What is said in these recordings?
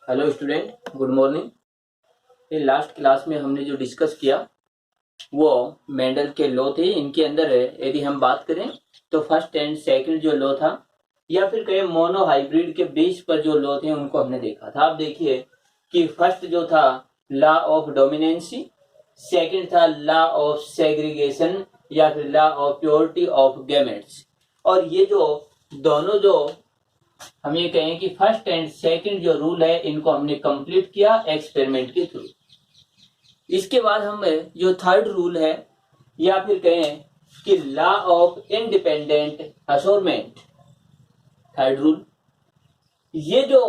Hello student, good morning. ये last class में हमने जो डिस्कस किया वो मेंडल के लॉ थे। इनके अंदर यदि हम बात करें तो फर्स्ट एंड सेकंड जो लॉ था या फिर कहें मोनो हाइब्रिड के बेस पर जो लॉ थे उनको हमने देखा था। आप देखिए कि फर्स्ट जो था लॉ ऑफ डोमिनेंसी, सेकंड था लॉ ऑफ सेग्रीगेशन या फिर law of purity of gametes. और ये जो दोनों जो हम ये कहें कि फर्स्ट एंड सेकंड जो रूल है इनको हमने कंप्लीट किया एक्सपेरिमेंट के थ्रू। इसके बाद हम जो थर्ड रूल है या फिर कहें कि law of independent assortment, third rule, ये जो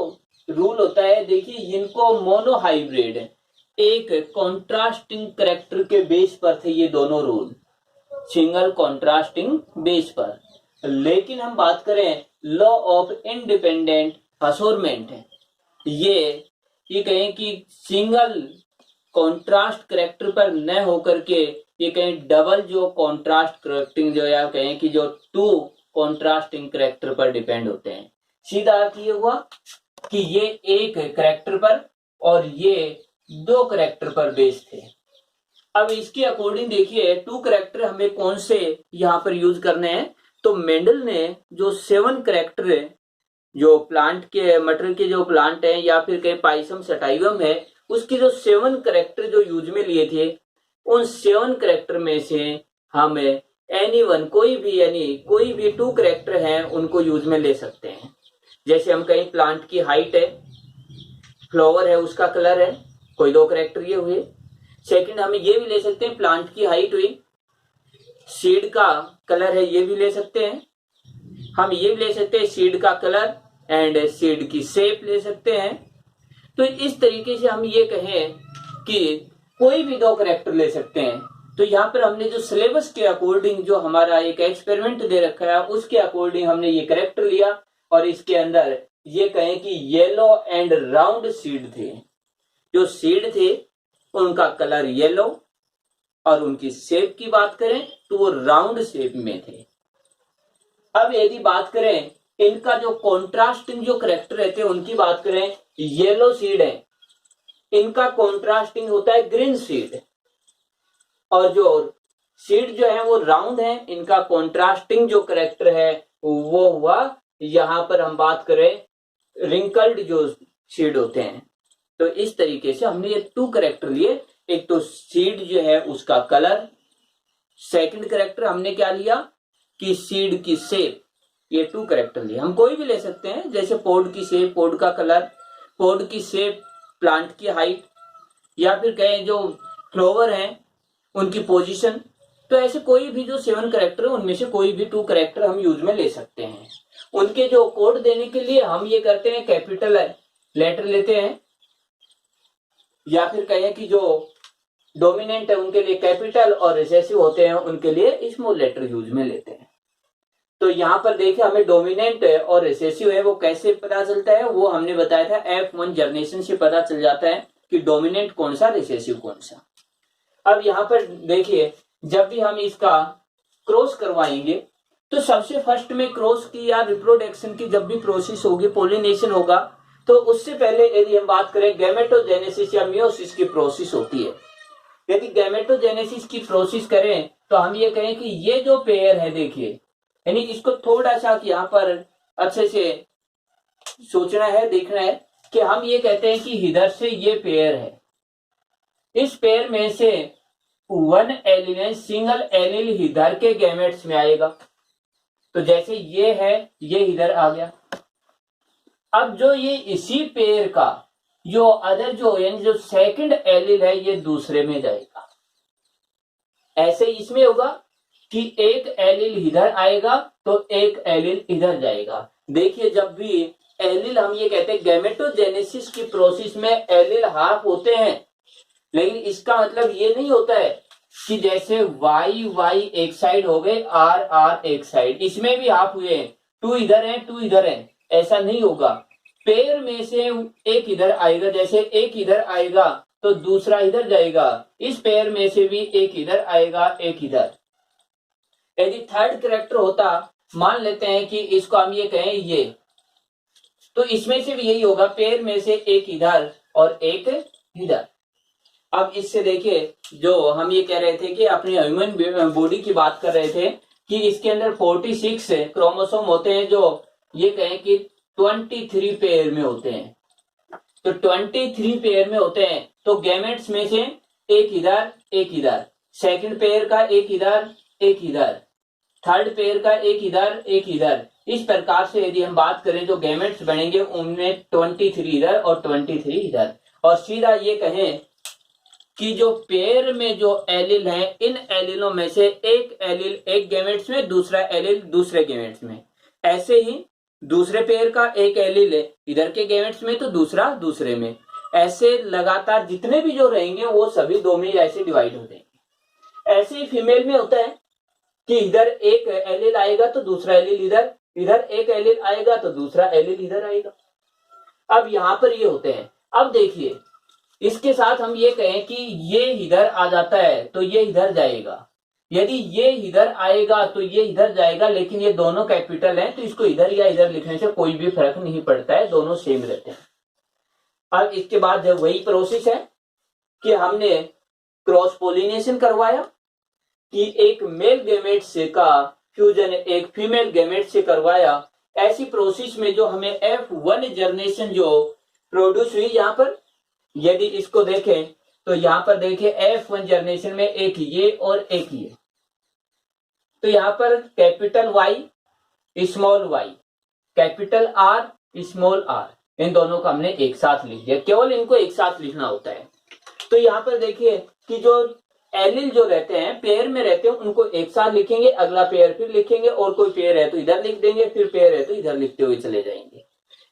रूल होता है देखिए इनको मोनोहाइब्रिड एक कॉन्ट्रास्टिंग करेक्टर के बेस पर थे ये दोनों रूल, सिंगल कॉन्ट्रास्टिंग बेस पर। लेकिन हम बात करें लॉ ऑफ इंडिपेंडेंट अशोरमेंट है, ये कहें कि सिंगल कॉन्ट्रास्ट करेक्टर पर न होकर के ये कहें डबल जो कॉन्ट्रास्ट करेक्टिंग जो या कहें कि जो टू कॉन्ट्रास्टिंग करेक्टर पर डिपेंड होते हैं। सीधा अर्थ ये हुआ कि ये एक करेक्टर पर और ये दो करेक्टर पर बेस्ड थे। अब इसके अकॉर्डिंग देखिए टू करेक्टर हमें कौन से यहाँ पर यूज करने हैं। तो मेंडल ने जो 7 करेक्टर है जो प्लांट के मटर के जो प्लांट है या फिर कहीं पाइसम सटाइवम है उसकी जो 7 करेक्टर जो यूज में लिए थे उन 7 करेक्टर में से हम एनीवन कोई भी 2 करेक्टर हैं उनको यूज में ले सकते हैं। जैसे हम कहीं प्लांट की हाइट है, फ्लावर है, उसका कलर है, कोई 2 करेक्टर ये हुए। सेकंड हम ये भी ले सकते हैं प्लांट की हाइट हुई, सीड का कलर है ये भी ले सकते हैं, हम ये भी ले सकते हैं सीड का कलर एंड सीड की शेप ले सकते हैं। तो इस तरीके से हम ये कहें कि कोई भी 2 करेक्टर ले सकते हैं। तो यहाँ पर हमने जो सिलेबस के अकॉर्डिंग जो हमारा एक एक्सपेरिमेंट दे रखा है उसके अकॉर्डिंग हमने ये करेक्टर लिया और इसके अंदर ये कहें कि येलो एंड राउंड सीड थे। जो सीड थे उनका कलर येलो और उनकी शेप की बात करें तो वो राउंड शेप में थे। अब यदि बात करें इनका जो कॉन्ट्रास्टिंग जो करेक्टर रहते हैं उनकी बात करें, येलो सीड है इनका कॉन्ट्रास्टिंग होता है ग्रीन सीड, और जो सीड जो है वो राउंड है इनका कॉन्ट्रास्टिंग जो करेक्टर है वो हुआ, यहां पर हम बात करें रिंकल्ड जो सीड होते हैं। तो इस तरीके से हमने ये 2 करेक्टर लिए, एक तो सीड जो है उसका कलर, सेकंड करेक्टर हमने क्या लिया कि सीड की शेप, ये 2 करेक्टर लिए। हम कोई भी ले सकते हैं जैसे पॉड की शेप, पॉड का कलर, पॉड की शेप, प्लांट की हाइट या फिर कहें जो फ्लावर हैं उनकी पोजीशन। तो ऐसे कोई भी जो 7 करेक्टर है उनमें से कोई भी 2 करेक्टर हम यूज में ले सकते हैं। उनके जो कोड देने के लिए हम ये करते हैं कैपिटल लेटर लेते हैं या फिर कहें कि जो डोमिनेंट है उनके लिए कैपिटल और रिसेसिव होते हैं उनके लिए स्मॉल लेटर यूज में लेते हैं। तो यहाँ पर देखिए हमें डोमिनेंट और रिसेसिव है वो कैसे पता चलता है, वो हमने बताया था F1 जर्नेशन से पता चल जाता है कि डोमिनेंट कौन सा रिसेसिव कौन सा। अब यहाँ पर देखिए जब भी हम इसका क्रॉस करवाएंगे तो सबसे फर्स्ट में क्रॉस की या रिप्रोडक्शन की जब भी प्रोसेस होगी, पोलिनेशन होगा, तो उससे पहले यदि हम बात करें गैमेटोजेनेसिस या मियोसिस की प्रोसेस होती है। यदि गैमेटोजेनेसिस की प्रोसेस करें तो हम ये कहें कि ये जो पेयर है देखिए, यानी इसको थोड़ा सा यहाँ पर अच्छे से सोचना है, देखना है कि हम ये कहते हैं कि इधर से ये पेयर है, इस पेयर में से 1 एलिमेंट सिंगल एलिल इधर के गैमेट्स में आएगा। तो जैसे ये है ये इधर आ गया। अब जो ये इसी पेयर का जो अदर जो यानी जो सेकंड एलिल है ये दूसरे में जाएगा। ऐसे इसमें होगा कि एक एलिल इधर आएगा तो एक एलिल इधर जाएगा। देखिए जब भी एलिल हम ये कहते हैं गैमेटोजेनेसिस की प्रोसेस में एलिल हाफ होते हैं, लेकिन इसका मतलब ये नहीं होता है कि जैसे y एक साइड हो गए, r एक साइड, इसमें भी हाफ हुए हैं, 2 इधर है 2 इधर है, ऐसा नहीं होगा। पेयर में से एक इधर आएगा, जैसे एक इधर आएगा तो दूसरा इधर जाएगा, इस पेयर में से भी एक इधर आएगा एक इधर। यदि थर्ड करेक्टर होता, मान लेते हैं कि इसको हम ये कहें ये, तो इसमें से भी यही होगा, पेयर में से एक इधर और एक इधर। अब इससे देखिए, जो हम ये कह रहे थे कि अपनी ह्यूमन बॉडी की बात कर रहे थे कि इसके अंदर 46 क्रोमोसोम होते हैं, जो ये कहें कि 23 पेयर में होते हैं। तो 23 पेयर में होते हैं, तो गैमेट्स में से एक इधर एक इधर, सेकंड पेयर का एक इधर एक इधर, थर्ड पेयर का एक इधर एक इधर। इस प्रकार से यदि हम बात करें जो गैमेट्स बनेंगे उनमें 23 इधर और 23 इधर। और सीधा ये कहें कि जो पेयर में जो एलिल है, इन एलिलों में से एक एलिल एक गैमेट्स में, दूसरा एलिल दूसरे गैमेट्स में। ऐसे ही दूसरे पेयर का एक एलिल है इधर के गैमेट्स में तो दूसरा दूसरे में। ऐसे लगातार जितने भी जो रहेंगे वो सभी दो में ऐसे डिवाइड हो जाएंगे। ऐसे ही फीमेल में होता है कि इधर एक एलिल आएगा तो दूसरा एलिल इधर, इधर एक एलिल आएगा तो दूसरा एलिल इधर आएगा। अब यहां पर ये होते हैं। अब देखिए, इसके साथ हम ये कहें कि ये इधर आ जाता है तो ये इधर जाएगा, यदि ये इधर आएगा तो ये इधर जाएगा, लेकिन ये दोनों कैपिटल हैं तो इसको इधर या इधर लिखने से कोई भी फर्क नहीं पड़ता है, दोनों सेम रहते हैं। अब इसके बाद जब वही प्रोसेस है कि हमने क्रॉस पोलिनेशन करवाया कि एक मेल गैमेट से का फ्यूजन एक फीमेल गैमेट से करवाया। ऐसी प्रोसेस में जो हमें F1 जनरेशन जो प्रोड्यूस हुई, यहाँ पर यदि इसको देखें तो यहाँ पर देखिए F1 जनरेशन में एक ये और एक ये, तो यहाँ पर capital Y small y, capital R small r, इन दोनों को हमने एक साथ लिख दिया, केवल इनको एक साथ लिखना होता है। तो यहाँ पर देखिए कि जो एलिल जो रहते हैं पेयर में रहते हैं उनको एक साथ लिखेंगे, अगला पेयर फिर लिखेंगे, और कोई पेयर है तो इधर लिख देंगे, फिर पेयर है तो इधर लिखते हुए चले जाएंगे।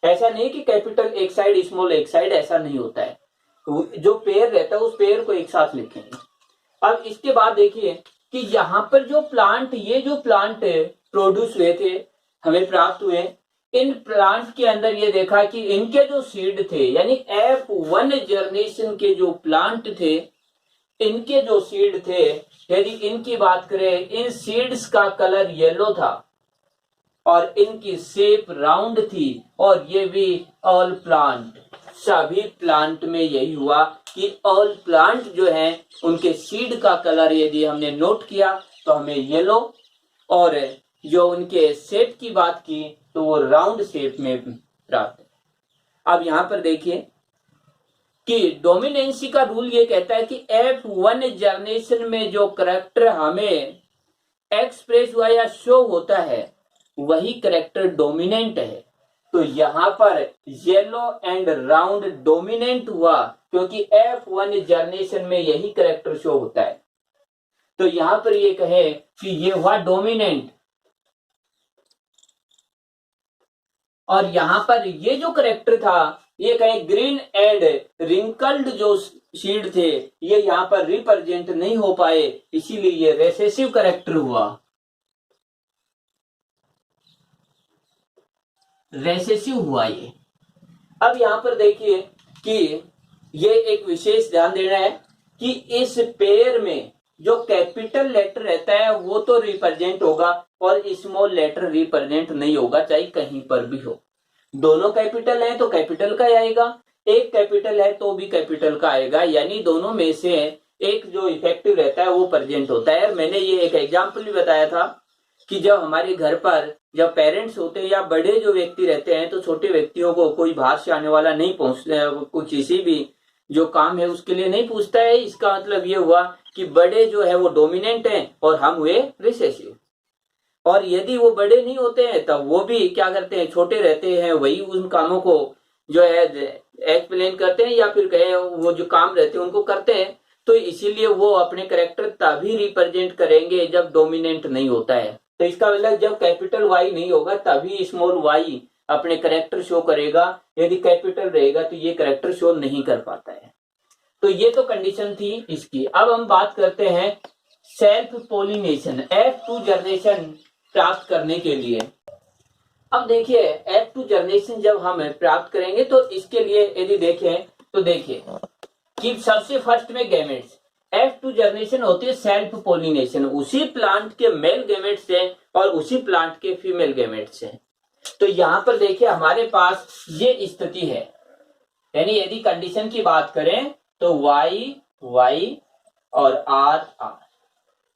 ऐसा नहीं कि कैपिटल एक साइड स्मॉल एक साइड, ऐसा नहीं होता है। जो पेयर रहता है उस पेयर को एक साथ लिखेंगे। अब इसके बाद देखिए कि यहाँ पर जो प्लांट, ये जो प्लांट प्रोड्यूस हुए थे, हमें प्राप्त हुए, इन प्लांट के अंदर ये देखा कि इनके जो सीड थे, यानी F1 जनरेशन के जो प्लांट थे, इनके जो सीड थे, यदि इनकी बात करें, इन सीड्स का कलर येलो था और इनकी शेप राउंड थी, और ये भी ऑल प्लांट, सभी प्लांट में यही हुआ कि ऑल प्लांट जो हैं उनके सीड का कलर यदि हमने नोट किया तो हमें येलो, और जो उनके शेप की बात की तो वो राउंड शेप में प्राप्त है। अब यहां पर देखिए कि डोमिनेंसी का रूल ये कहता है कि F1 जनरेशन में जो करैक्टर हमें एक्सप्रेस हुआ या शो होता है वही करैक्टर डोमिनेंट है। तो यहाँ पर येलो एंड राउंड डोमिनेंट हुआ क्योंकि F1 जनरेशन में यही करैक्टर शो होता है। तो यहाँ पर ये कहे कि ये हुआ डोमिनेंट, और यहाँ पर ये जो करैक्टर था ये कहे ग्रीन एंड रिंकल्ड जो शीड थे ये यहाँ पर रिप्रेजेंट नहीं हो पाए, इसीलिए ये रेसेसिव करैक्टर हुआ, रेसेसिव हुआ ये। अब यहाँ पर देखिए कि ये एक विशेष ध्यान देना है कि इस पेयर में जो कैपिटल लेटर रहता है वो तो रिप्रेजेंट होगा और स्मॉल लेटर रिप्रेजेंट नहीं होगा, चाहे कहीं पर भी हो। दोनों कैपिटल है तो कैपिटल का आएगा, एक कैपिटल है तो भी कैपिटल का आएगा, यानी दोनों में से एक जो इफेक्टिव रहता है वो प्रेजेंट होता है। मैंने ये एक एग्जाम्पल भी बताया था कि जब हमारे घर पर जब पेरेंट्स होते हैं या बड़े जो व्यक्ति रहते हैं तो छोटे व्यक्तियों को कोई बाहर से आने वाला नहीं पहुंचता, कुछ किसी भी जो काम है उसके लिए नहीं पूछता है। इसका मतलब ये हुआ कि बड़े जो है वो डोमिनेंट हैं और हम हुए रिसेसिव। और यदि वो बड़े नहीं होते हैं तब वो भी क्या करते हैं, छोटे रहते हैं, वही उन कामों को जो है एक्सप्लेन करते हैं या फिर कहे वो जो काम रहते हैं उनको करते हैं। तो इसीलिए वो अपने कैरेक्टर तभी रिप्रेजेंट करेंगे जब डोमिनेंट नहीं होता है। तो इसका मतलब जब कैपिटल वाई नहीं होगा तभी स्मॉल वाई अपने कैरेक्टर शो करेगा, यदि कैपिटल रहेगा तो ये कैरेक्टर शो नहीं कर पाता है। तो ये तो कंडीशन थी इसकी। अब हम बात करते हैं सेल्फ पोलिनेशन, F2 जनरेशन प्राप्त करने के लिए। अब देखिए F2 जनरेशन जब हम प्राप्त करेंगे तो इसके लिए यदि देखें तो देखिए कि सबसे फर्स्ट में गैमेट्स, F2 जनरेशन होती है सेल्फ पोलिनेशन, उसी प्लांट के मेल गैमेट से और उसी प्लांट के फीमेल गैमेट से। तो यहां पर देखिए हमारे पास ये स्थिति है, यानी यदि कंडीशन की बात करें तो वाई वाई और आर आर,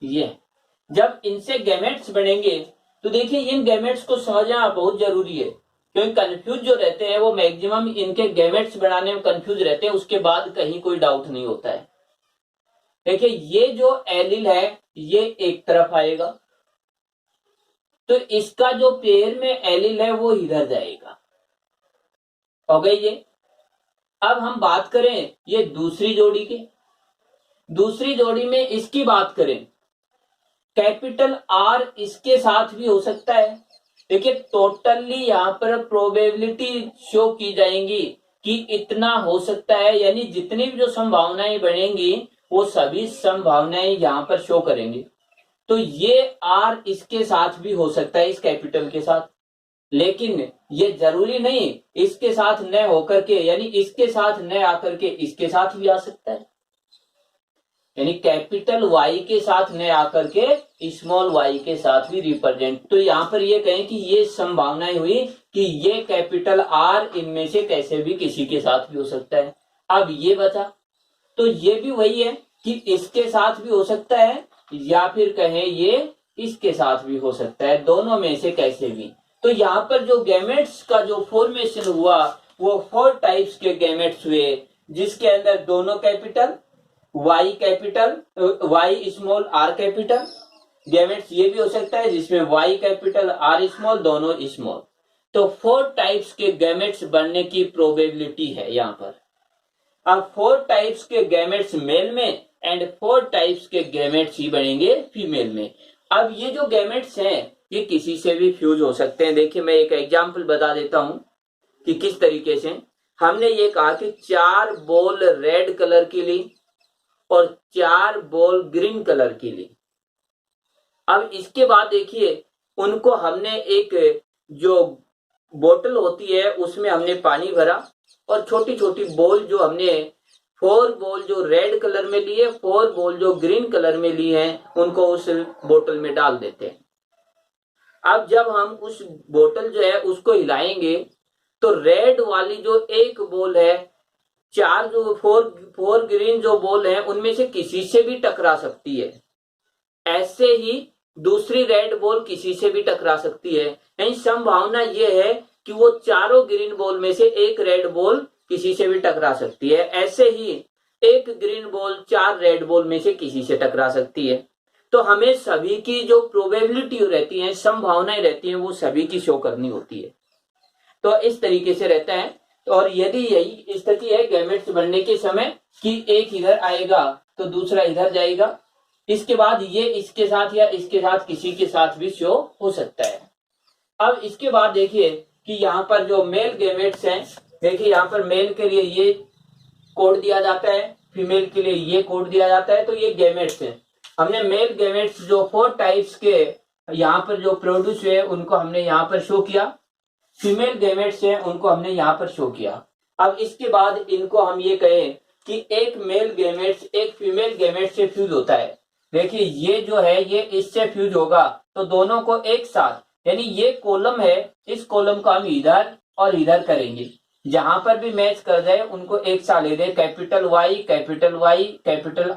ये जब इनसे गैमेट्स बनेंगे तो देखिए इन गैमेट्स को समझना बहुत जरूरी है, क्योंकि कंफ्यूज जो रहते हैं वो मैक्सिमम इनके गैमेट्स बनाने में कंफ्यूज रहते हैं, उसके बाद कहीं कोई डाउट नहीं होता है। देखिए ये जो एलिल है ये एक तरफ आएगा, तो इसका जो पेयर में एलिल है वो इधर जाएगा, हो गई ये। अब हम बात करें ये दूसरी जोड़ी की, दूसरी जोड़ी में इसकी बात करें, कैपिटल आर इसके साथ भी हो सकता है। देखिए टोटली यहां पर प्रोबेबिलिटी शो की जाएंगी कि इतना हो सकता है, यानी जितनी भी जो संभावनाएं बनेंगी वो सभी संभावनाएं यहां पर शो करेंगे। तो ये आर इसके साथ भी हो सकता है, इस कैपिटल के साथ, लेकिन ये जरूरी नहीं इसके साथ न होकर के, यानी इसके साथ न आकर के इसके साथ भी आ सकता है, यानी कैपिटल वाई के साथ न आकर के स्मॉल वाई के साथ भी रिप्रेजेंट। तो यहां पर ये कहें कि ये संभावनाएं हुई कि ये कैपिटल आर इनमें से कैसे भी किसी के साथ भी हो सकता है। अब ये बचा, तो ये भी वही है कि इसके साथ भी हो सकता है या फिर कहें ये इसके साथ भी हो सकता है, दोनों में से कैसे भी। तो यहाँ पर जो गैमेट्स का जो फॉर्मेशन हुआ वो 4 टाइप्स के गैमेट्स हुए, जिसके अंदर दोनों capital Y capital Y small R capital, gametes ये भी हो सकता है जिसमें वाई कैपिटल आर स्मॉल दोनों स्मॉल। तो 4 टाइप्स के गैमेट्स बनने की प्रोबेबिलिटी है यहाँ पर। अब 4 टाइप्स के गैमेट्स मेल में एंड 4 टाइप्स के गैमेट्स ही बनेंगे फीमेल में। अब ये जो गैमेट्स हैं ये किसी से भी फ्यूज हो सकते हैं। देखिए मैं एक एग्जांपल बता देता हूं कि किस तरीके से। हमने ये कहा कि 4 बॉल रेड कलर की ली और 4 बॉल ग्रीन कलर की ली। अब इसके बाद देखिए उनको हमने एक जो बोतल होती है उसमें हमने पानी भरा और छोटी छोटी बॉल जो हमने 4 बॉल जो रेड कलर में लिए 4 बॉल जो ग्रीन कलर में लिए हैं उनको उस बोतल में डाल देते हैं। अब जब हम उस बोतल जो है उसको हिलाएंगे तो रेड वाली जो एक बॉल है 4 जो 4 ग्रीन जो बॉल है उनमें से किसी से भी टकरा सकती है, ऐसे ही दूसरी रेड बॉल किसी से भी टकरा सकती है। यानी संभावना यह है कि वो चारों ग्रीन बॉल में से एक रेड बॉल किसी से भी टकरा सकती है, ऐसे ही एक ग्रीन बॉल 4 रेड बॉल में से किसी से टकरा सकती है। तो हमें सभी की जो प्रोबेबिलिटी रहती है, संभावनाएं रहती हैं, वो सभी की शो करनी होती है। तो इस तरीके से रहता है। और यदि यही स्थिति है गैमेट्स बनने के समय कि एक इधर आएगा तो दूसरा इधर जाएगा, इसके बाद ये इसके साथ या इसके साथ किसी के साथ भी शो हो सकता है। अब इसके बाद देखिए कि यहाँ पर जो मेल गैमेट्स हैं, देखिए यहाँ पर मेल के लिए ये कोड दिया जाता है, फीमेल के लिए ये कोड दिया जाता है। तो ये गैमेट्स हैं। हमने मेल गैमेट्स जो 4 टाइप्स के यहाँ पर जो प्रोड्यूस हुए उनको हमने यहाँ पर शो किया, फीमेल गैमेट्स हैं उनको हमने यहाँ पर शो किया। अब इसके बाद इनको हम ये कहें कि एक मेल गैमेट्स एक फीमेल गैमेट से फ्यूज होता है। देखिए ये जो है ये इससे फ्यूज होगा तो दोनों को एक साथ, यानी ये कॉलम है, इस कॉलम को हम इधर और इधर करेंगे, जहां पर भी मैच कर जाए उनको एक साथ ले दे, कैपिटल वाई कैपिटल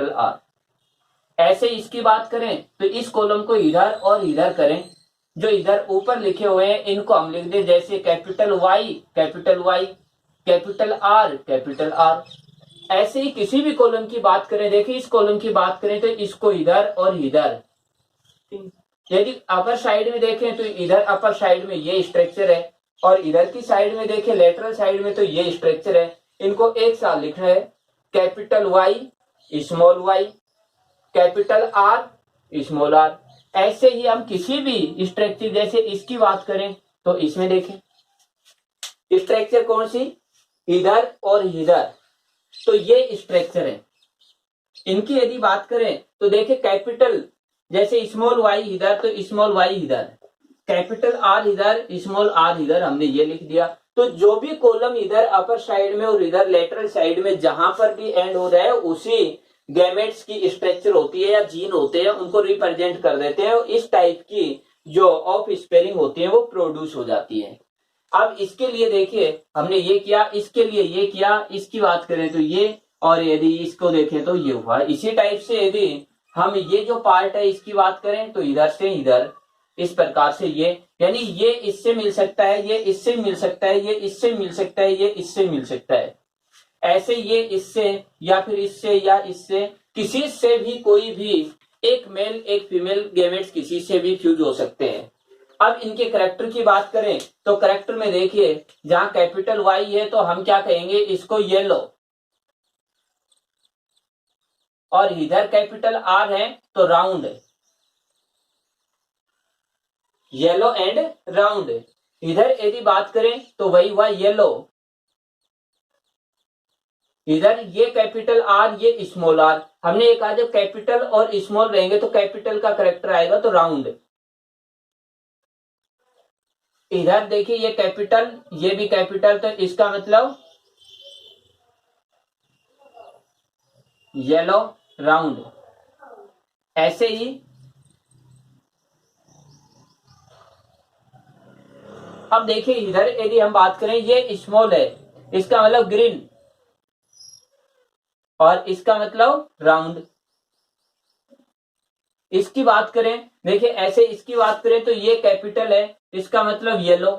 आर। ऐसे इसकी बात करें तो इस कॉलम को इधर और इधर करें, जो इधर ऊपर लिखे हुए हैं इनको हम लिख दें जैसे कैपिटल वाई कैपिटल आर। ऐसे ही किसी भी कॉलम की बात करें, देखिए इस कॉलम की बात करें तो इसको इधर और इधर, यदि अपर साइड में देखें तो इधर अपर साइड में ये स्ट्रक्चर है और इधर की साइड में देखें लेटरल साइड में तो ये स्ट्रक्चर है। इनको एक साथ लिखना है, capital Y small Y capital R small R. ऐसे ही हम किसी भी स्ट्रक्चर, जैसे इसकी बात करें तो इसमें देखें स्ट्रक्चर कौन सी, इधर और इधर, तो ये स्ट्रक्चर है। इनकी यदि बात करें तो देखिए कैपिटल जैसे स्मॉल वाई इधर तो स्मॉल वाई इधर, कैपिटल आर इधर स्मॉल आर इधर, हमने ये लिख दिया। तो जो भी कॉलम इधर अपर साइड में और इधर लेटरल साइड में जहां पर भी एंड हो रहा है उसी गैमेट्स की स्ट्रक्चर होती है या जीन होते हैं, उनको रिप्रेजेंट कर देते हैं। इस टाइप की जो ऑफ स्पेयरिंग होती है वो प्रोड्यूस हो जाती है। अब इसके लिए देखिए हमने ये किया, इसके लिए ये किया, इसकी बात करें तो ये, और यदि इसको देखें तो ये हुआ। इसी टाइप से यदि हम ये जो पार्ट है इसकी बात करें तो इधर से इधर इस प्रकार से ये, यानी ये इससे मिल सकता है, ये इससे मिल सकता है, ये इससे मिल सकता है, ये इससे मिल सकता है, ऐसे ये इससे या फिर इससे या इससे, किसी से भी कोई भी एक मेल एक फीमेल गैमेट्स किसी से भी फ्यूज हो सकते हैं। अब इनके करेक्टर की बात करें तो करेक्टर में देखिए जहां कैपिटल वाई है तो हम क्या कहेंगे, इसको येलो, और इधर कैपिटल आर है तो राउंड, येलो एंड राउंड। इधर यदि बात करें तो वही हुआ येलो, इधर ये कैपिटल आर ये स्मॉल आर। हमने एक कहा जब कैपिटल और स्मॉल रहेंगे तो कैपिटल का करेक्टर आएगा तो राउंड। इधर देखिए ये कैपिटल ये भी कैपिटल, तो इसका मतलब येलो राउंड। ऐसे ही अब देखिए इधर यदि हम बात करें ये स्मॉल है, इसका मतलब ग्रीन, और इसका मतलब राउंड। इसकी बात करें देखिए ऐसे, इसकी बात करें तो ये कैपिटल है, इसका मतलब येलो,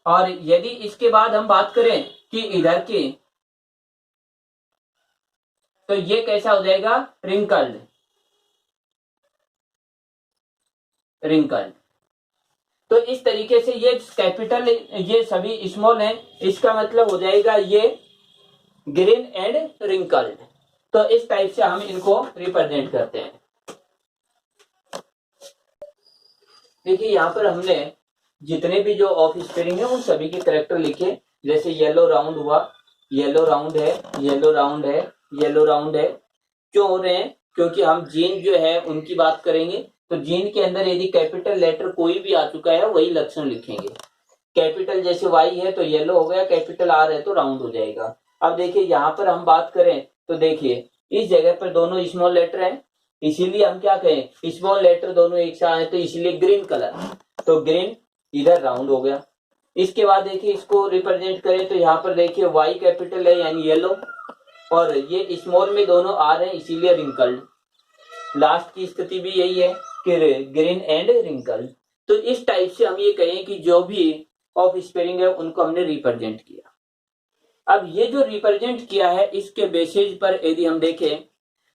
और यदि इसके बाद हम बात करें कि इधर की तो ये कैसा हो जाएगा, रिंकल्ड, रिंकल्ड। तो इस तरीके से ये कैपिटल ये सभी स्मॉल हैं, इसका मतलब हो जाएगा ये ग्रीन एंड रिंकल्ड। तो इस टाइप से हम इनको रिप्रेजेंट करते हैं। देखिए यहां पर हमने जितने भी जो ऑफ स्पेयरिंग है उन सभी के करेक्टर लिखे। जैसे येलो राउंड हुआ, येलो राउंड है, येलो राउंड है, येलो राउंड है। क्यों हो रहे हैं, क्योंकि हम जीन जो है उनकी बात करेंगे तो जीन के अंदर यदि कैपिटल लेटर कोई भी आ चुका है वही लक्षण लिखेंगे। कैपिटल जैसे वाई है तो येलो हो गया, कैपिटल आर है तो राउंड हो जाएगा। अब देखिए यहाँ पर हम बात करें तो देखिए इस जगह पर दोनों स्मॉल लेटर हैं, इसीलिए हम क्या कहें, स्मॉल लेटर दोनों एक साथ है तो इसलिए ग्रीन कलर, तो ग्रीन इधर राउंड हो गया। इसके बाद देखिए इसको रिप्रेजेंट करें तो यहाँ पर देखिए वाई कैपिटल है यानी येलो, और ये स्मॉल में दोनों आ रहे हैं इसीलिए रिंकल्ड। लास्ट की स्थिति भी यही है कि ग्रीन एंड रिंकल्ड। तो इस टाइप से हम ये कहें कि जो भी ऑफ स्पेयरिंग है उनको हमने रिप्रेजेंट किया। अब ये जो रिप्रेजेंट किया है इसके बेसिस पर यदि हम देखें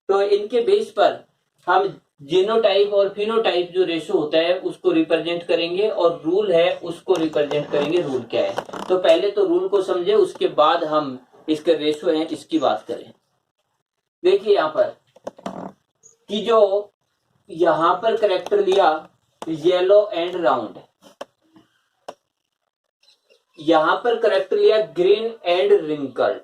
तो इनके बेस पर हम जीनोटाइप और फिनोटाइप जो रेशो होता है उसको रिप्रेजेंट करेंगे, और रूल है उसको रिप्रेजेंट करेंगे। रूल क्या है, तो पहले तो रूल को समझे उसके बाद हम इसके रेशो है इसकी बात करें। देखिए यहाँ पर कि जो यहां पर करेक्टर लिया येलो एंड राउंड, यहां पर करेक्टर लिया ग्रीन एंड रिंकल्ड,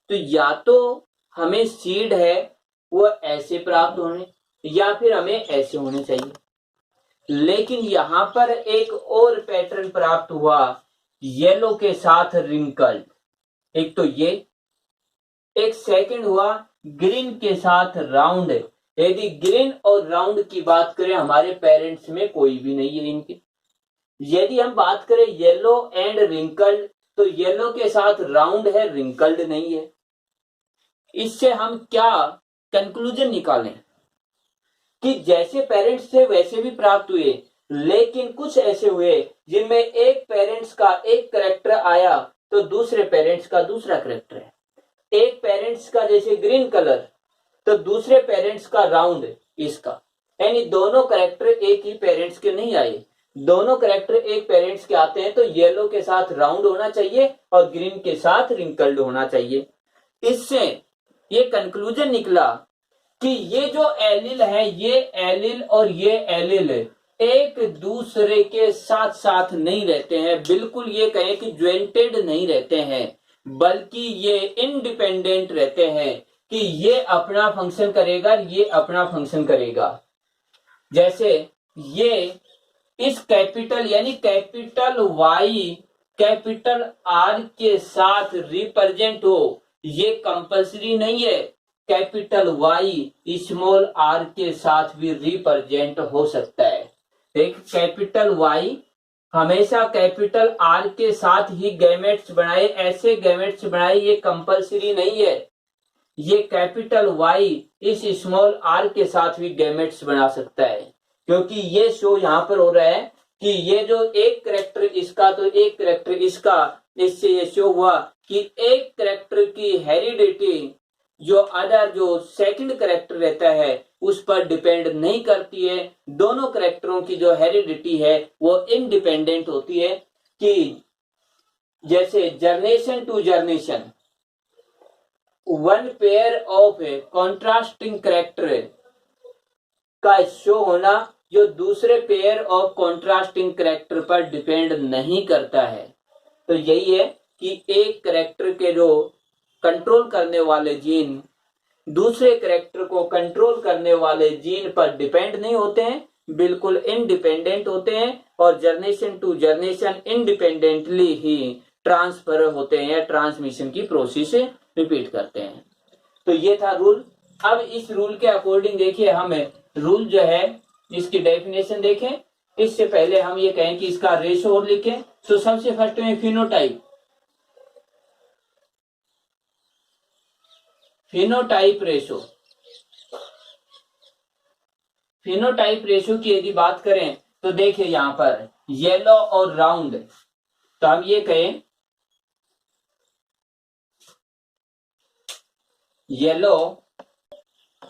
तो या तो हमें सीड है वो ऐसे प्राप्त होने या फिर हमें ऐसे होने चाहिए। लेकिन यहां पर एक और पैटर्न प्राप्त हुआ येलो के साथ रिंकल्ड, एक तो ये, एक सेकंड हुआ ग्रीन के साथ राउंड। यदि ग्रीन और राउंड की बात करें हमारे पेरेंट्स में कोई भी नहीं है इनके। यदि हम बात करें येलो एंड रिंकल्ड तो येलो के साथ राउंड है, रिंकल्ड नहीं है। इससे हम क्या कंक्लूजन निकालें कि जैसे पेरेंट्स थे वैसे भी प्राप्त हुए, लेकिन कुछ ऐसे हुए जिनमें एक पेरेंट्स का एक करेक्टर आया तो दूसरे पेरेंट्स का दूसरा करेक्टर है। एक पेरेंट्स का जैसे ग्रीन कलर तो दूसरे पेरेंट्स का राउंड इसका, यानी दोनों करेक्टर एक ही पेरेंट्स के नहीं आए, दोनों करेक्टर एक पेरेंट्स के आते हैं तो येलो के साथ राउंड होना चाहिए और ग्रीन के साथ रिंकल्ड होना चाहिए। इससे ये कंक्लूजन निकला कि ये जो एलिल है ये एलिल और ये एलिल एक दूसरे के साथ साथ नहीं रहते हैं, बिल्कुल ये कहें कि ज्वाइंटेड नहीं रहते हैं, बल्कि ये इंडिपेंडेंट रहते हैं कि ये अपना फंक्शन करेगा ये अपना फंक्शन करेगा। जैसे ये इस कैपिटल यानी कैपिटल वाई कैपिटल आर के साथ रिप्रेजेंट हो ये कंपल्सरी नहीं है, कैपिटल वाई स्मॉल आर के साथ भी रिप्रेजेंट हो सकता है। एक कैपिटल वाई हमेशा कैपिटल आर के साथ ही गैमेट्स बनाए, ऐसे गैमेट्स बनाए, ये कंपलसरी नहीं है। ये कैपिटल वाई इस स्मॉल आर के साथ भी गैमेट्स बना सकता है, क्योंकि ये शो यहां पर हो रहा है कि ये जो एक करेक्टर इसका तो एक करेक्टर इसका, इससे ये शो हुआ कि एक करेक्टर की हेरिडिटी जो अदर जो सेकंड करेक्टर रहता है उस पर डिपेंड नहीं करती है। दोनों करेक्टरों की जो हेरिडिटी है वो इंडिपेंडेंट होती है, कि जैसे generation to generation one pair of contrasting character का शो होना जो दूसरे पेयर ऑफ कॉन्ट्रास्टिंग करेक्टर पर डिपेंड नहीं करता है। तो यही है कि एक करेक्टर के जो कंट्रोल करने वाले जीन दूसरे करेक्टर को कंट्रोल करने वाले जीन पर डिपेंड नहीं होते हैं, बिल्कुल इंडिपेंडेंट होते हैं और जनरेशन टू जनरेशन इंडिपेंडेंटली ही ट्रांसफर होते हैं या ट्रांसमिशन की प्रोसेस रिपीट करते हैं। तो ये था रूल। अब इस रूल के अकॉर्डिंग देखिए, हमें रूल जो है इसकी डेफिनेशन देखें। इससे पहले हम ये कहें कि इसका रेशो और लिखें। तो सबसे फर्स्ट में फिनोटाइप रेशो। फिनोटाइप रेशो की यदि बात करें तो देखिए यहां पर येलो और राउंड, तो हम ये कहें येलो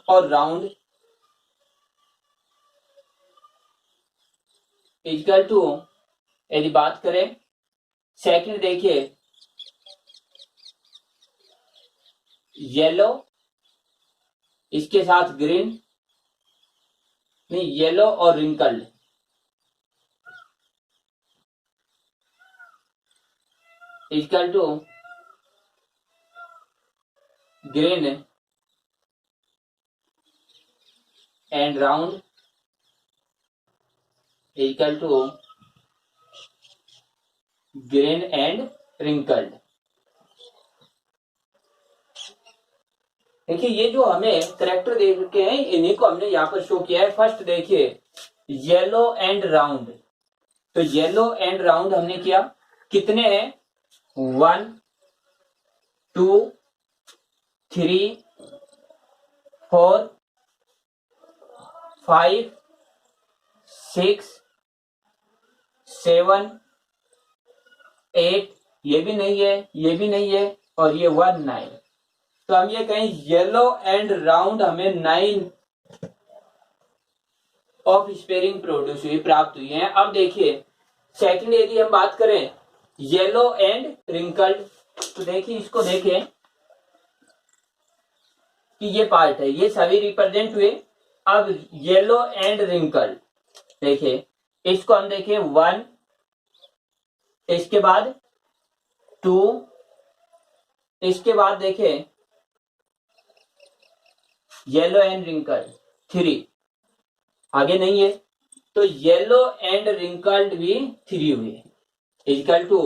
और राउंड इक्वल टू, यदि बात करें सेकंड देखिए येलो इसके साथ ग्रीन, नहीं येलो और wrinkled, equal to green and round equal to green and wrinkled. देखिए ये जो हमें करेक्टर देख के हैं इन्हीं को हमने यहाँ पर शो किया है। फर्स्ट देखिए येलो एंड राउंड, तो येलो एंड राउंड हमने किया, कितने हैं 1 2 3 4 5 6 7 8, ये भी नहीं है, ये भी नहीं है और ये 1 9। तो हम ये कहें येलो एंड राउंड हमें 9 ऑफ स्पेयरिंग प्रोड्यूस हुई, प्राप्त हुई है। अब देखिए सेकंड यदि हम बात करें येलो एंड रिंकल्ड, तो देखिए इसको देखें कि ये पार्ट है, ये सभी रिप्रेजेंट हुए। अब येलो एंड रिंकल्ड देखिए, इसको हम देखें 1, इसके बाद 2, इसके बाद देखें येलो एंड रिंकल्ड 3, आगे नहीं है, तो येलो एंड रिंकल्ड भी 3 हुए, इक्वल टू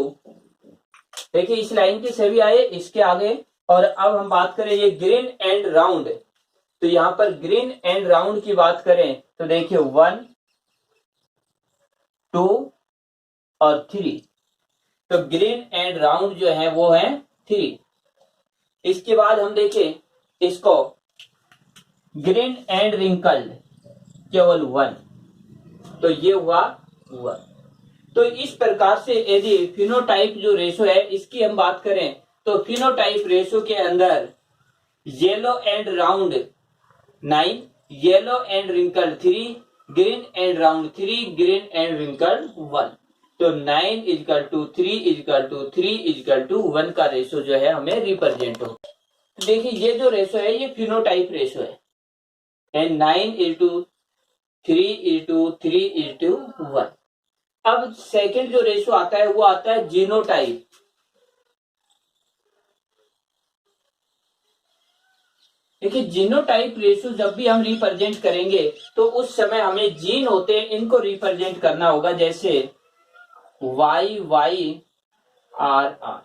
देखिए इस लाइन के सभी आए इसके आगे। और अब हम बात करें ये ग्रीन एंड राउंड, तो यहां पर ग्रीन एंड राउंड की बात करें तो देखिए 1 2 और 3, तो ग्रीन एंड राउंड जो है वो है 3। इसके बाद हम देखें इसको ग्रीन एंड रिंकल्ड केवल 1, तो ये हुआ 1। तो इस प्रकार से यदि फिनोटाइप जो रेशो है इसकी हम बात करें तो फिनोटाइप रेशो के अंदर yellow and round 9, yellow and wrinkled 3, green and round 3, green and wrinkled 1, तो 9 equal to 3 equal to 3 equal to 1 का रेशो जो है हमें रिप्रेजेंट होता है। तो देखिए ये जो रेशो है ये फिनोटाइप रेशो है, एंड 9 इनटू 3 इनटू 3 इनटू 1। अब सेकंड जो रेशो आता है वो आता है जीनोटाइप। देखिए जीनोटाइप रेशो जब भी हम रिप्रेजेंट करेंगे तो उस समय हमें जीन होते हैं इनको रिप्रेजेंट करना होगा, जैसे Y Y R R,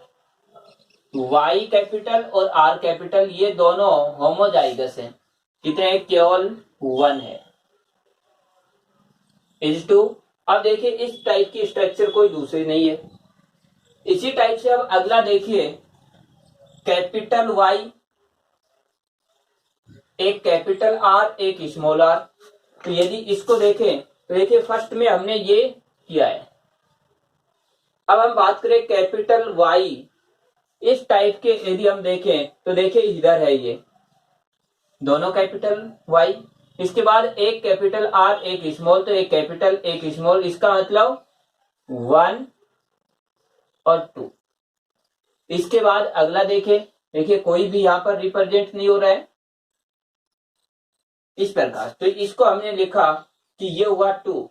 Y capital और आर कैपिटल ये दोनों होमोजाइगस हैं, कितने हैं? केवल 1 है। इज टू, अब देखिए इस टाइप की स्ट्रक्चर कोई दूसरी नहीं है। इसी टाइप से अब अगला देखिए, कैपिटल वाई, एक कैपिटल आर, एक स्मॉल आर। तो यदि इसको देखें तो देखिए फर्स्ट में हमने ये किया है। अब हम बात करें कैपिटल वाई, इस टाइप के यदि हम देखें तो देखिए इधर है ये दोनों कैपिटल वाई, इसके बाद एक कैपिटल आर एक स्मॉल, तो एक कैपिटल एक स्मॉल, इसका मतलब 1 और 2। इसके बाद अगला देखिए कोई भी यहां पर रिप्रेजेंट नहीं हो रहा है इस प्रकार। तो इसको हमने लिखा कि ये हुआ 2,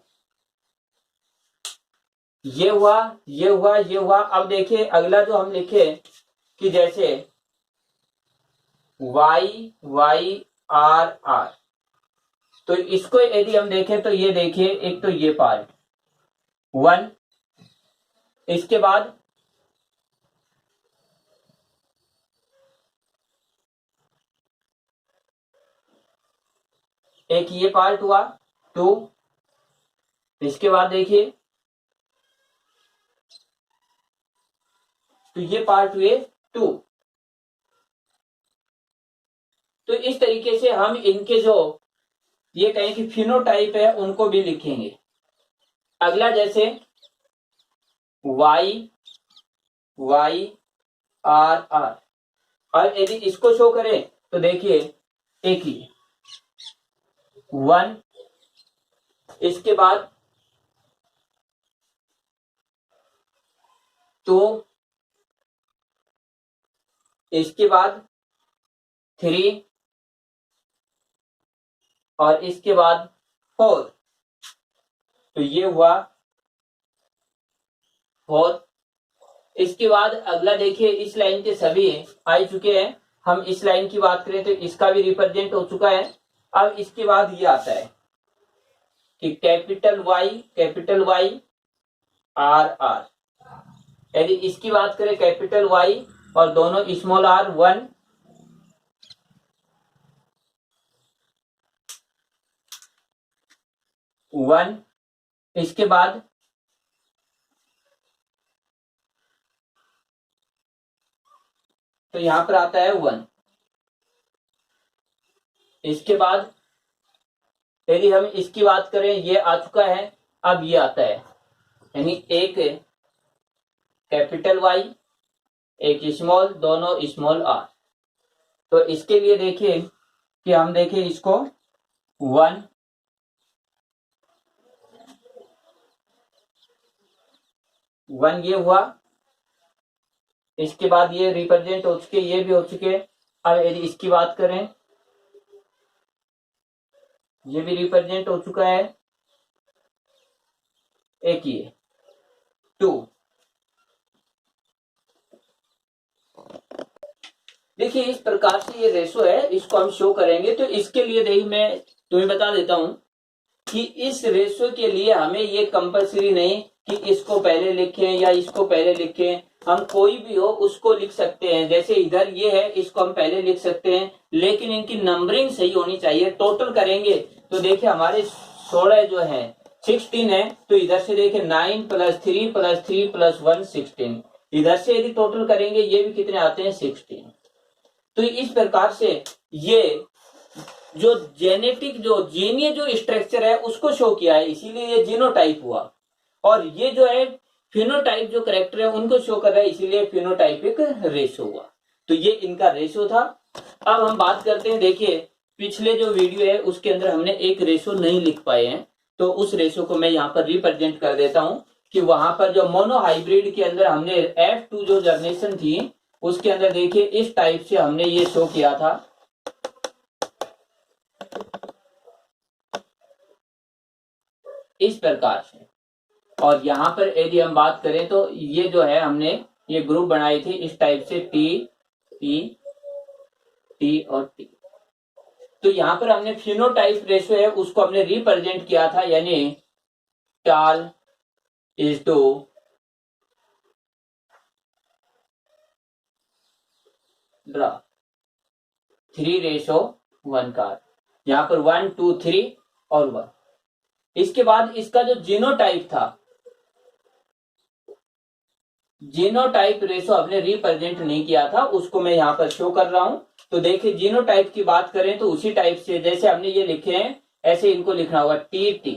ये हुआ, ये हुआ, ये हुआ। अब देखिए अगला जो हम लिखे कि जैसे वाई वाई आर आर, तो इसको यदि हम देखें तो ये देखिए एक तो ये पार्ट 1, इसके बाद एक ये पार्ट हुआ 2, इसके बाद देखिए तो ये पार्ट हुए 2। तो इस तरीके से हम इनके जो ये कहें कि फिनोटाइप है उनको भी लिखेंगे। अगला जैसे वाई वाई आर आर, और यदि इसको शो करें तो देखिए एक ही 1, इसके बाद 2, इसके बाद 3 और इसके बाद 4। तो ये हुआ 4। इसके बाद अगला देखिए इस लाइन के सभी आ चुके हैं। हम इस लाइन की बात करें तो इसका भी रिप्रेजेंट हो चुका है। अब इसके बाद ये आता है कि कैपिटल वाई आर आर, यदि इसकी बात करें कैपिटल वाई और दोनों स्मॉल आर 1, इसके बाद तो यहां पर आता है 1, इसके बाद यदि हम इसकी बात करें ये आ चुका है। अब ये आता है यानी एक कैपिटल वाई एक स्मॉल, दोनों स्मॉल आर। तो इसके लिए देखिए कि हम देखें इसको 1 ये हुआ, इसके बाद ये रिप्रेजेंट हो चुके, ये भी हो चुके। अब यदि इसकी बात करें ये भी रिप्रेजेंट हो चुका है, एक ये 2। देखिए इस प्रकार से ये रेशो है, इसको हम शो करेंगे। तो इसके लिए देखिए मैं तुम्हें बता देता हूं कि इस रेशो के लिए हमें ये कंपलसरी नहीं कि इसको पहले लिखें या इसको पहले लिखें, हम कोई भी हो उसको लिख सकते हैं। जैसे इधर ये है, इसको हम पहले लिख सकते हैं, लेकिन इनकी नंबरिंग सही होनी चाहिए। टोटल करेंगे तो देखिए हमारे 16 जो है 16 है, तो इधर से देखिए 9 + 3 + 3 + 1 16। इधर से यदि टोटल करेंगे ये भी कितने आते हैं 16। तो इस प्रकार से ये जो जेनेटिक जो जीनीय जो स्ट्रक्चर है उसको शो किया है, इसीलिए ये जीनोटाइप हुआ। और ये जो है फिनोटाइप जो करेक्टर है उनको शो कर रहा है, इसीलिए फिनोटाइपिक रेशो हुआ। तो ये इनका रेशो था। अब हम बात करते हैं, देखिए पिछले जो वीडियो है उसके अंदर हमने एक रेशो नहीं लिख पाए हैं, तो उस रेशो को मैं यहाँ पर रिप्रेजेंट कर देता हूं कि वहां पर जो मोनोहाइब्रिड के अंदर हमने F2 जो जनरेशन थी उसके अंदर देखिए इस टाइप से हमने ये शो किया था। इस प्रकार से। और यहां पर यदि हम बात करें तो ये जो है हमने ये ग्रुप बनाई थी इस टाइप से टी टी टी और टी। तो यहां पर हमने फिनोटाइप रेशो है उसको हमने रिप्रेजेंट किया था, यानी टाल इज टू ड्रा 3:1 का, यहाँ पर 1 2 3 और 1। इसके बाद इसका जो जीनोटाइप था, जीनोटाइप रेशो हमने रिप्रेजेंट नहीं किया था, उसको मैं यहाँ पर शो कर रहा हूं। तो देखिए जीनोटाइप की बात करें तो उसी टाइप से जैसे हमने ये लिखे हैं ऐसे इनको लिखना होगा TT।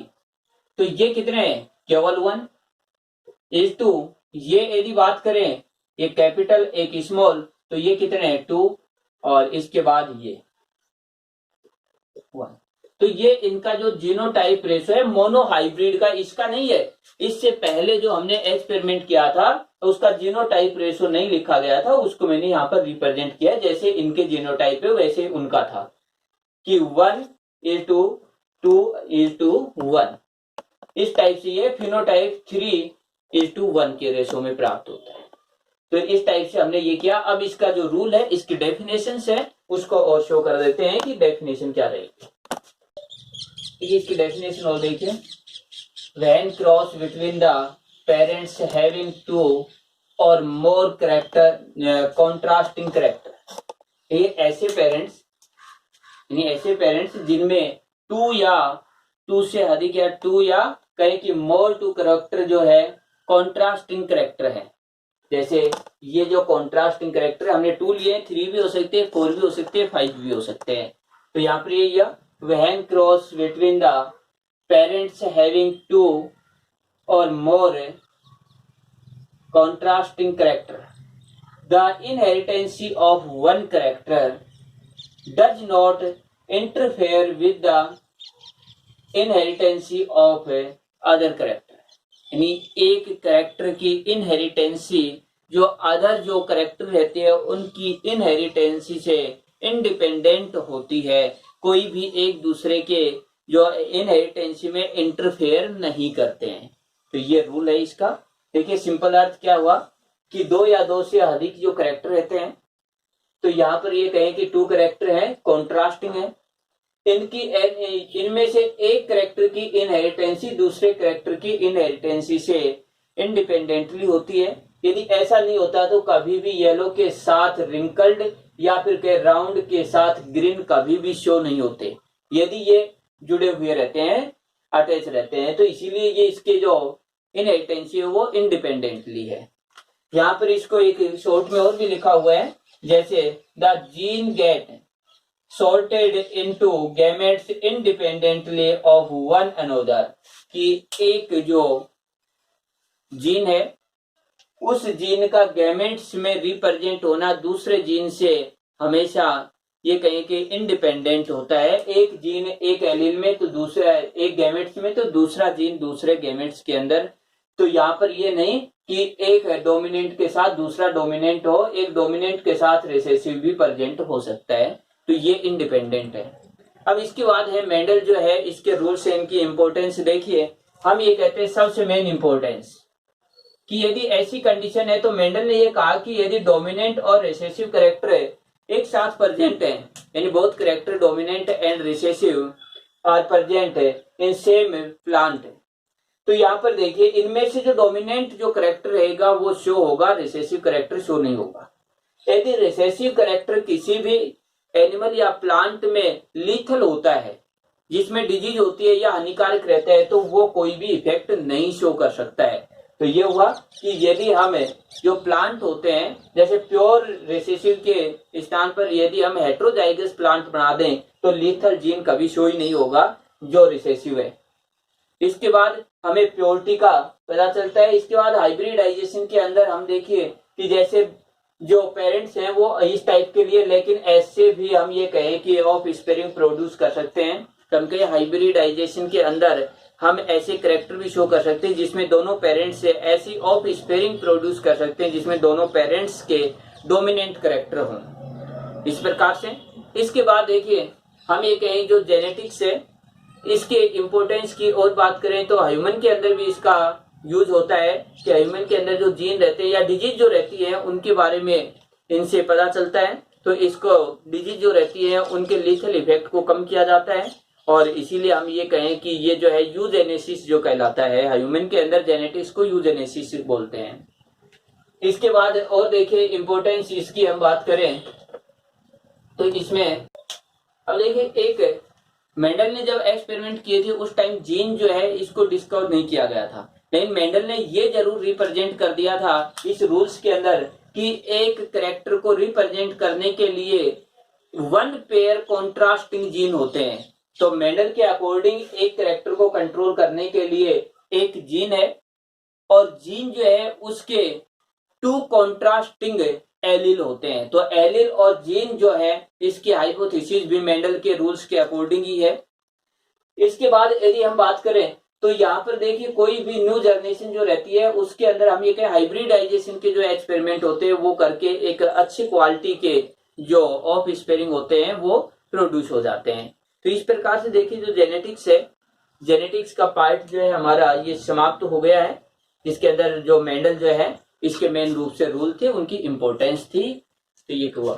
तो ये कितने हैं, केवल 1 इज टू, ये यदि बात करें एक कैपिटल एक स्मॉल, तो ये कितने हैं 2 और इसके बाद ये 1। तो ये इनका जो जीनोटाइप रेशो है मोनोहाइब्रिड का, इसका नहीं है। इससे पहले जो हमने एक्सपेरिमेंट किया था तो उसका जीनोटाइप रेशो नहीं लिखा गया था, उसको मैंने यहाँ पर रिप्रेजेंट किया जैसे इनके जीनोटाइप है वैसे उनका था कि 1:2:1। इस टाइप से ये फिनोटाइप 3:1 के रेशो में प्राप्त होता है। तो इस टाइप से हमने ये किया। अब इसका जो रूल है, इसकी डेफिनेशन है, उसको और शो कर देते हैं कि डेफिनेशन क्या रहेगी। इसकी डेफिनेशन और देखिए, when cross between the parents having 2 और मोर कैरेक्टर कॉन्ट्रास्टिंग कैरेक्टर। ये ऐसे पेरेंट्स, यानी ऐसे पेरेंट्स जिनमें 2 या 2 से अधिक या 2 या कहें कि मोर 2 कैरेक्टर जो है कॉन्ट्रास्टिंग कैरेक्टर है। जैसे ये जो कॉन्ट्रास्टिंग कैरेक्टर हमने 2 लिए, 3 भी हो सकते हैं, 4 भी हो सकते हैं, 5 भी हो सकते हैं। तो यहाँ पर ये when cross between the parents having 2 और मोर contrasting character, the inheritance of one character does not interfere with the inheritance of other character। यानी एक कैरेक्टर की इनहेरिटेंसी जो अदर जो कैरेक्टर रहते हैं उनकी इनहेरिटेंसी से इंडिपेंडेंट होती है, कोई भी एक दूसरे के जो इनहेरिटेंसी में इंटरफेयर नहीं करते हैं। तो ये रूल है इसका। देखिए सिंपल अर्थ क्या हुआ कि 2 या 2 से अधिक जो कैरेक्टर रहते हैं, तो यहाँ पर ये कहें कि 2 कैरेक्टर हैं, कॉन्ट्रास्टिंग है, इनमें से एक कैरेक्टर की इनहेरिटेंसी दूसरे कैरेक्टर की इनहेरिटेंसी से इंडिपेंडेंटली होती है। यदि ऐसा नहीं होता तो कभी भी येलो के साथ रिंकल्ड या फिर के राउंड के साथ ग्रीन कभी भी शो नहीं होते, यदि ये जुड़े हुए रहते हैं, अटैच रहते हैं। तो इसीलिए ये इसके जो इनहेरिटेंसी है वो इंडिपेंडेंटली है। यहाँ पर इसको एक शॉर्ट में और भी लिखा हुआ है, जैसे the gene get sorted into gametes independently of one another, कि एक जो जीन है उस जीन का गैमेट्स में रिप्रेजेंट होना दूसरे जीन से हमेशा ये कहें कि इंडिपेंडेंट होता है। एक जीन एक एलील में तो दूसरा, एक गैमेट्स में तो दूसरा जीन दूसरे गैमेट्स के अंदर। तो यहाँ पर ये नहीं कि एक डोमिनेंट के साथ दूसरा डोमिनेंट हो, एक डोमिनेंट के साथ रिसेसिव भी प्रेजेंट हो सकता है। तो ये इंडिपेंडेंट है। अब इसके बाद है मेंडल जो है, इसके रूल्स से इनकी इंपॉर्टेंस देखिए। हम ये कहते हैं सबसे मेन इंपॉर्टेंस कि यदि ऐसी कंडीशन है तो मेंडल ने ये कहा कि यदि डोमिनेंट और रिसेसिव कैरेक्टर एक साथ प्रेजेंट है, यानी both character dominant and recessive are present in same plant, तो यहाँ पर देखिए इनमें से जो डोमिनेंट जो कैरेक्टर रहेगा वो शो होगा, रिसेसिव कैरेक्टर शो नहीं होगा। यदि रिसेसिव कैरेक्टर किसी भी एनिमल या प्लांट में लीथल होता है, जिसमें डिजीज होती है या हानिकारक रहता है, तो वो कोई भी इफेक्ट नहीं शो कर सकता है। तो ये हुआ कि यदि हम जो प्लांट होते हैं, जैसे प्योर रिसेसिव के स्थान पर यदि हम हेट्रोजाइगस प्लांट बना दें तो लीथल जीन कभी शो ही नहीं होगा जो रिसेसिव है। इसके बाद हमें प्योरिटी का पता चलता है। इसके बाद हाइब्रिडाइजेशन के अंदर हम देखिए कि जैसे जो पेरेंट्स हैं वो इस टाइप के लिए, लेकिन ऐसे भी हम ये कहें कि ऑफ स्पेयरिंग प्रोड्यूस कर सकते हैं। क्योंकि हाइब्रिडाइजेशन के अंदर हम ऐसे कैरेक्टर भी शो कर सकते हैं जिसमें दोनों पेरेंट्स से ऐसी ऑफ स्पेयरिंग प्रोड्यूस कर सकते हैं जिसमें दोनों पेरेंट्स के डोमिनेंट कैरेक्टर हों, इस प्रकार से। इसके बाद देखिए हम ये कहें जो जेनेटिक्स है, इसके इम्पोर्टेंस की और बात करें तो ह्यूमन के अंदर भी इसका यूज होता है कि ह्यूमन के अंदर जो जीन रहते हैं या डिजीज जो रहती है उनके बारे में इनसे पता चलता है। तो इसको डिजीज जो रहती है उनके लीथल इफेक्ट को कम किया जाता है, और इसीलिए हम ये कहें कि ये जो है यूजेनेसिस जो कहलाता है, ह्यूमन के अंदर जेनेटिक्स को यूजेनेसिस बोलते हैं। इसके बाद और देखिए इम्पोर्टेंस इसकी हम बात करें तो इसमें अब देखिए, एक मेंडल ने जब एक्सपेरिमेंट किए थे उस टाइम जीन जो है इसको डिस्कवर नहीं किया गया था, लेकिन मेंडल ने ये जरूर रिप्रेजेंट कर दिया था इस रूल्स के अंदर कि एक कैरेक्टर को रिप्रेजेंट करने के लिए 1 पेयर कॉन्ट्रास्टिंग जीन होते हैं। तो मेंडल के अकॉर्डिंग एक कैरेक्टर को कंट्रोल करने के लिए एक जीन है, और जीन जो है उसके 2 कॉन्ट्रास्टिंग एलिल होते हैं। तो एलिल और जीन जो है इसकी हाइपोथेसिस भी मेंडल के रूल्स के अकॉर्डिंग ही है। इसके बाद यदि हम बात करें तो यहाँ पर देखिए, कोई भी न्यू जनरेशन जो रहती है उसके अंदर हम ये कहें हाइब्रिडाइजेशन के जो एक्सपेरिमेंट होते हैं वो करके एक अच्छी क्वालिटी के जो ऑफ स्पेयरिंग होते हैं वो प्रोड्यूस हो जाते हैं। तो इस प्रकार से देखिए, जो जेनेटिक्स है, जेनेटिक्स का पार्ट जो है हमारा ये समाप्त हो गया है, जिसके अंदर जो मेंडल जो है इसके मेन रूप से रूल थे, उनकी इंपॉर्टेंस थी, तो ये हुआ।